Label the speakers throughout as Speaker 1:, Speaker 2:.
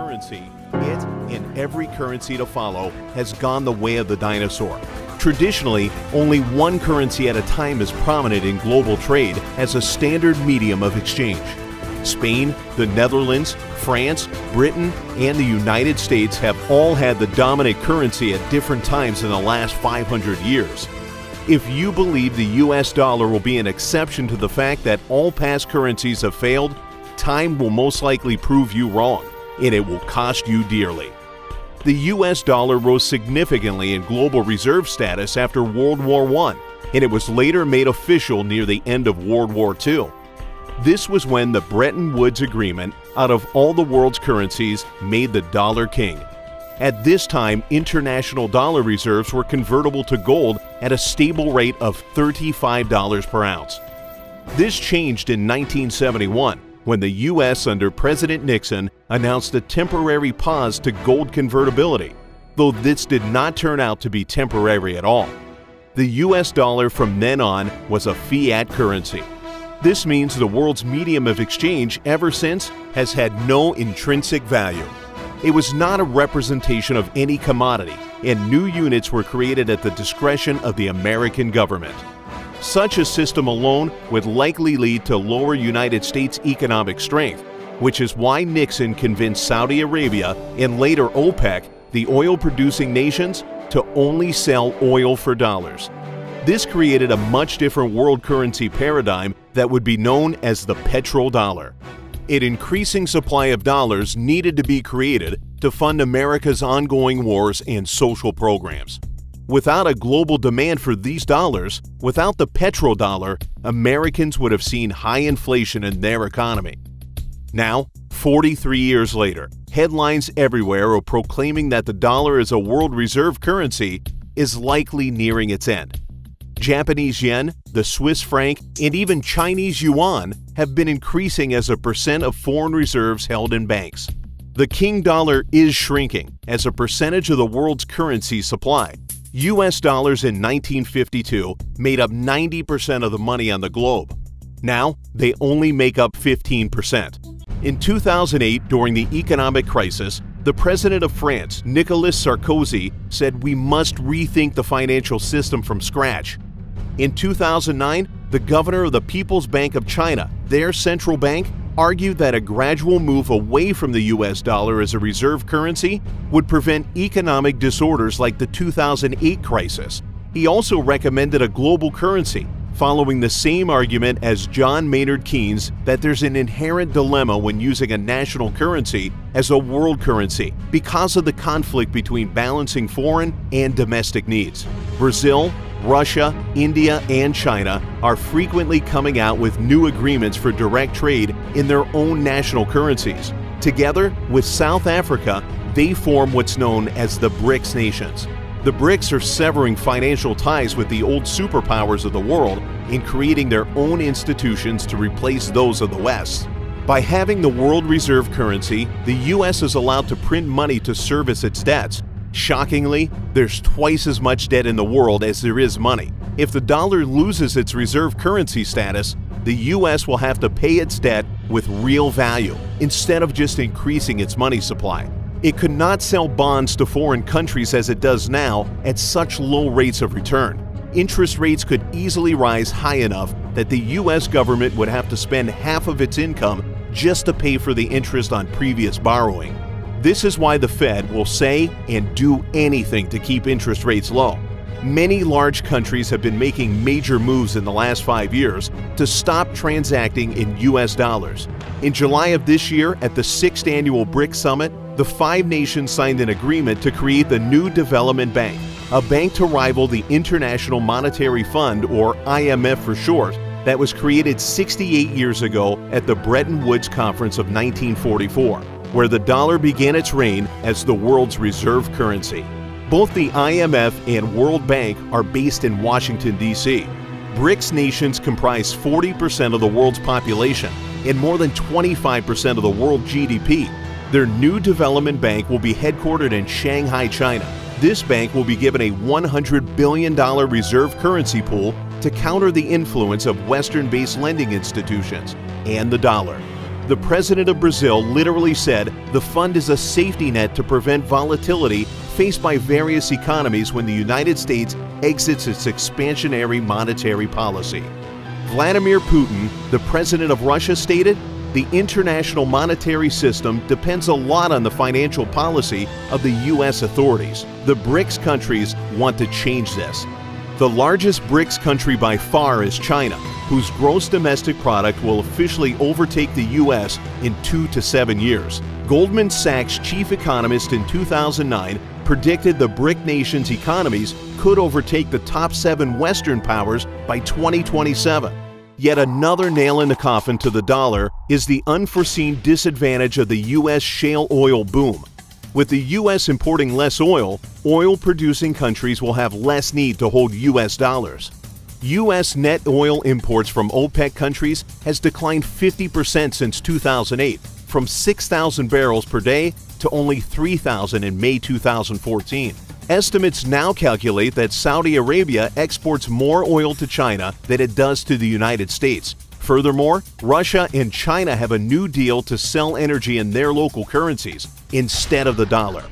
Speaker 1: currency, it and every currency to follow has gone the way of the dinosaur. Traditionally, only one currency at a time is prominent in global trade as a standard medium of exchange. Spain, the Netherlands, France, Britain, and the United States have all had the dominant currency at different times in the last 500 years. If you believe the US dollar will be an exception to the fact that all past currencies have failed, time will most likely prove you wrong, and it will cost you dearly. The US dollar rose significantly in global reserve status after World War I, and it was later made official near the end of World War II. This was when the Bretton Woods Agreement, out of all the world's currencies, made the dollar king. At this time, international dollar reserves were convertible to gold at a stable rate of $35 per ounce. This changed in 1971 when the U.S. under President Nixon announced a temporary pause to gold convertibility, though this did not turn out to be temporary at all. The U.S. dollar from then on was a fiat currency. This means the world's medium of exchange ever since has had no intrinsic value. It was not a representation of any commodity, and new units were created at the discretion of the American government. Such a system alone would likely lead to lower United States economic strength, which is why Nixon convinced Saudi Arabia and later OPEC, the oil-producing nations, to only sell oil for dollars. This created a much different world currency paradigm that would be known as the petrodollar. An increasing supply of dollars needed to be created to fund America's ongoing wars and social programs. Without a global demand for these dollars, without the petrodollar, Americans would have seen high inflation in their economy. Now, 43 years later, headlines everywhere are proclaiming that the dollar as a world reserve currency is likely nearing its end. Japanese yen, the Swiss franc, and even Chinese yuan have been increasing as a percent of foreign reserves held in banks. The king dollar is shrinking as a percentage of the world's currency supply. US dollars in 1952 made up 90% of the money on the globe. Now, they only make up 15%. In 2008, during the economic crisis, the president of France, Nicolas Sarkozy, said we must rethink the financial system from scratch. In 2009, the governor of the People's Bank of China, their central bank, argued that a gradual move away from the US dollar as a reserve currency would prevent economic disorders like the 2008 crisis. He also recommended a global currency, following the same argument as John Maynard Keynes that there's an inherent dilemma when using a national currency as a world currency because of the conflict between balancing foreign and domestic needs. Brazil, Russia, India, and China are frequently coming out with new agreements for direct trade in their own national currencies. Together with South Africa, they form what's known as the BRICS nations. The BRICS are severing financial ties with the old superpowers of the world and creating their own institutions to replace those of the West. By having the world reserve currency, the US is allowed to print money to service its debts. Shockingly, there's twice as much debt in the world as there is money. If the dollar loses its reserve currency status, the US will have to pay its debt with real value instead of just increasing its money supply. It could not sell bonds to foreign countries as it does now at such low rates of return. Interest rates could easily rise high enough that the US government would have to spend half of its income just to pay for the interest on previous borrowing. This is why the Fed will say and do anything to keep interest rates low. Many large countries have been making major moves in the last 5 years to stop transacting in US dollars. In July of this year, at the 6th annual BRICS Summit, the 5 nations signed an agreement to create the new development bank, a bank to rival the International Monetary Fund, or IMF for short, that was created 68 years ago at the Bretton Woods Conference of 1944. Where the dollar began its reign as the world's reserve currency. Both the IMF and World Bank are based in Washington, D.C. BRICS nations comprise 40% of the world's population and more than 25% of the world GDP. Their new development bank will be headquartered in Shanghai, China. This bank will be given a $100 billion reserve currency pool to counter the influence of Western-based lending institutions and the dollar. The president of Brazil literally said the fund is a safety net to prevent volatility faced by various economies when the United States exits its expansionary monetary policy. Vladimir Putin, the president of Russia, stated, "The international monetary system depends a lot on the financial policy of the U.S. authorities. The BRICS countries want to change this." The largest BRICS country by far is China, whose gross domestic product will officially overtake the U.S. in 2 to 7 years. Goldman Sachs chief economist in 2009 predicted the BRIC nations' economies could overtake the top 7 Western powers by 2027. Yet another nail in the coffin to the dollar is the unforeseen disadvantage of the U.S. shale oil boom. With the U.S. importing less oil, oil-producing countries will have less need to hold U.S. dollars. U.S. net oil imports from OPEC countries has declined 50% since 2008, from 6,000 barrels per day to only 3,000 in May 2014. Estimates now calculate that Saudi Arabia exports more oil to China than it does to the United States. Furthermore, Russia and China have a new deal to sell energy in their local currencies instead of the dollar.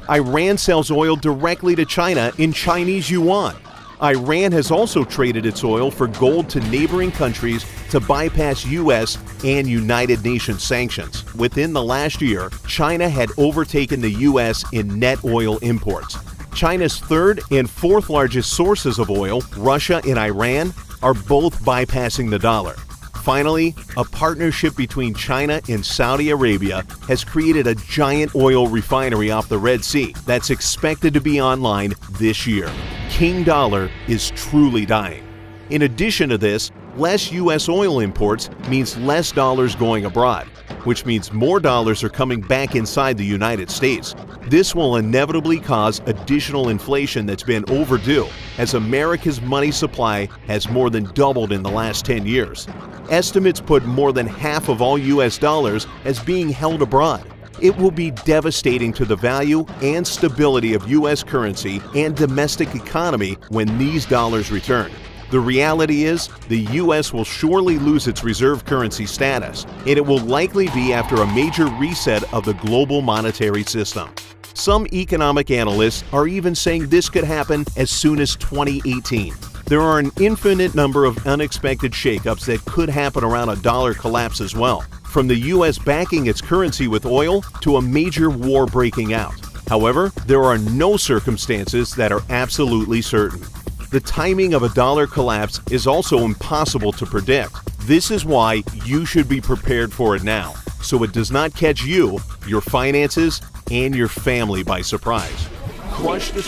Speaker 1: Iran sells oil directly to China in Chinese yuan. Iran has also traded its oil for gold to neighboring countries to bypass U.S. and United Nations sanctions. Within the last year, China had overtaken the U.S. in net oil imports. China's third and fourth largest sources of oil, Russia and Iran, are both bypassing the dollar. Finally, a partnership between China and Saudi Arabia has created a giant oil refinery off the Red Sea that's expected to be online this year. King Dollar is truly dying. In addition to this, less U.S. oil imports means less dollars going abroad, which means more dollars are coming back inside the United States. This will inevitably cause additional inflation that's been overdue, as America's money supply has more than doubled in the last 10 years. Estimates put more than half of all U.S. dollars as being held abroad. It will be devastating to the value and stability of U.S. currency and domestic economy when these dollars return. The reality is, the U.S. will surely lose its reserve currency status, and it will likely be after a major reset of the global monetary system. Some economic analysts are even saying this could happen as soon as 2018. There are an infinite number of unexpected shakeups that could happen around a dollar collapse as well, from the U.S. backing its currency with oil to a major war breaking out. However, there are no circumstances that are absolutely certain. The timing of a dollar collapse is also impossible to predict. This is why you should be prepared for it now, so it does not catch you, your finances, and your family by surprise. Crush the